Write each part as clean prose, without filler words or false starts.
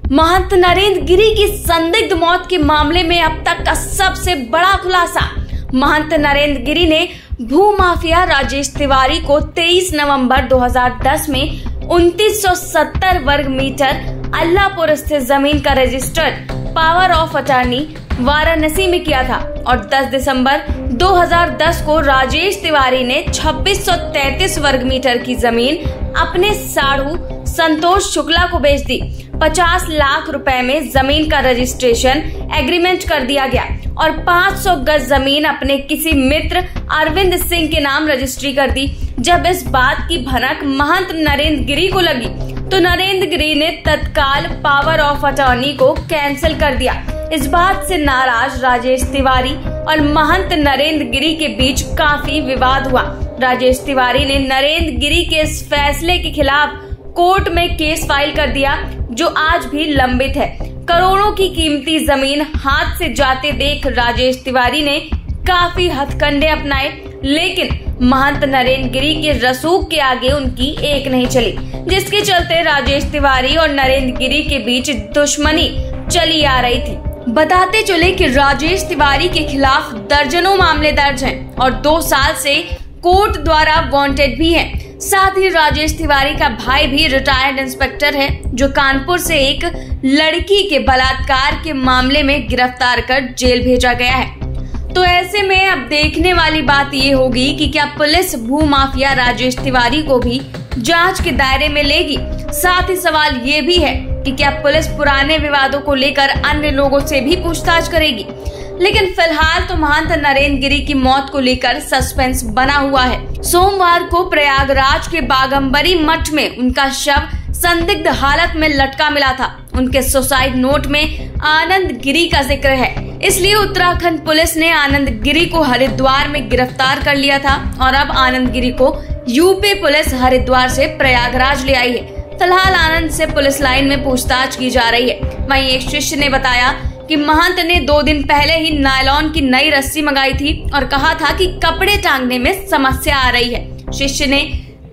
महंत नरेंद्र गिरी की संदिग्ध मौत के मामले में अब तक का सबसे बड़ा खुलासा। महंत नरेंद्र गिरी ने भूमाफिया राजेश तिवारी को 23 नवंबर 2010 में 2970 वर्ग मीटर अल्लाहपुर स्थित जमीन का registered power of attorney Varanasi में किया था और 10 दिसंबर 2010 को राजेश तिवारी ने 2633 वर्ग मीटर की जमीन अपने साढ़ू संतोष शुक्ला को बेच दी। 50 लाख रुपए में जमीन का रजिस्ट्रेशन एग्रीमेंट कर दिया गया और 500 गज जमीन अपने किसी मित्र अरविंद सिंह के नाम रजिस्ट्री कर दी। जब इस बात की भनक महंत नरेंद्र गिरी को लगी तो नरेंद्र गिरी ने तत्काल पावर ऑफ अटॉर्नी को कैंसिल कर दिया। इस बात से नाराज राजेश तिवारी और महंत नरेंद्र गिरी के बीच काफी विवाद हुआ। राजेश तिवारी ने नरेंद्र गिरी के इस फैसले के खिलाफ कोर्ट में केस फाइल कर दिया जो आज भी लंबित है। करोड़ों की कीमती जमीन हाथ से जाते देख राजेश तिवारी ने काफी हथकंडे अपनाए, लेकिन महंत नरेंद्र गिरी के रसूख के आगे उनकी एक नहीं चली, जिसके चलते राजेश तिवारी और नरेंद्र गिरी के बीच दुश्मनी चली आ रही थी। बताते चले कि राजेश तिवारी के खिलाफ दर्जनों मामले दर्ज हैं और 2 साल से कोर्ट द्वारा वांटेड भी हैं। साथ ही राजेश तिवारी का भाई भी रिटायर्ड इंस्पेक्टर है जो कानपुर से एक लड़की के बलात्कार के मामले में गिरफ्तार कर जेल भेजा गया है। तो ऐसे में अब देखने वाली बात ये होगी कि क्या पुलिस भूमाफिया राजेश तिवारी को भी जांच के दायरे में लेगी। साथ ही सवाल ये भी है कि क्या पुलिस पुराने विवादों को लेकर अन्य लोगों से भी पूछताछ करेगी। लेकिन फिलहाल तो महंत नरेंद्र गिरी की मौत को लेकर सस्पेंस बना हुआ है। सोमवार को प्रयागराज के बागंबरी मठ में उनका शव संदिग्ध हालत में लटका मिला था। उनके सुसाइड नोट में आनंद गिरी का जिक्र है, इसलिए उत्तराखंड पुलिस ने आनंद गिरी को हरिद्वार में गिरफ्तार कर लिया था और अब आनंद गिरी को यूपी पुलिस हरिद्वार से प्रयागराज ले आई है। फिलहाल आनंद से पुलिस लाइन में पूछताछ की जा रही है। वहीं एक शिष्य ने बताया कि महंत ने 2 दिन पहले ही नायलॉन की नई रस्सी मंगाई थी और कहा था कि कपड़े टांगने में समस्या आ रही है। शिष्य ने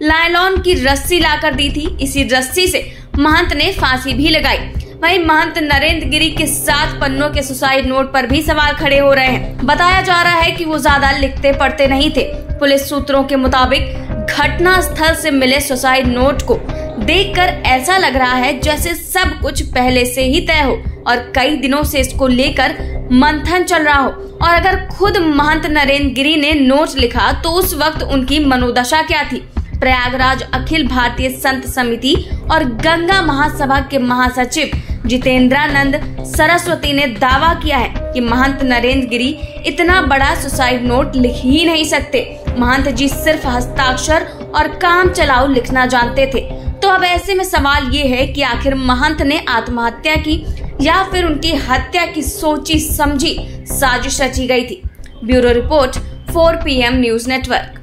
नायलॉन की रस्सी लाकर दी थी। इसी रस्सी से महंत ने फांसी भी लगाई। वहीं महंत नरेंद्र गिरी के 7 पन्नों के सुसाइड नोट पर भी सवाल खड़े हो रहे हैं। बताया जा रहा है कि वो ज्यादा लिखते पढ़ते नहीं थे। पुलिस सूत्रों के मुताबिक घटना स्थल से मिले सुसाइड नोट को देखकर ऐसा लग रहा है जैसे सब कुछ पहले से ही तय हो और कई दिनों से इसको लेकर मंथन चल रहा हो। और अगर खुद महंत नरेंद्र गिरी ने नोट लिखा तो उस वक्त उनकी मनोदशा क्या थी। प्रयागराज अखिल भारतीय संत समिति और गंगा महासभा के महासचिव जितेंद्रानंद सरस्वती ने दावा किया है कि महंत नरेंद्र गिरी इतना बड़ा सुसाइड नोट लिख ही नहीं सकते। महंत जी सिर्फ हस्ताक्षर और काम चलाओ लिखना जानते थे। तो अब ऐसे में सवाल ये है कि आखिर महंत ने आत्महत्या की या फिर उनकी हत्या की सोची समझी साजिश रची गई थी। Bureau report 4 PM news network.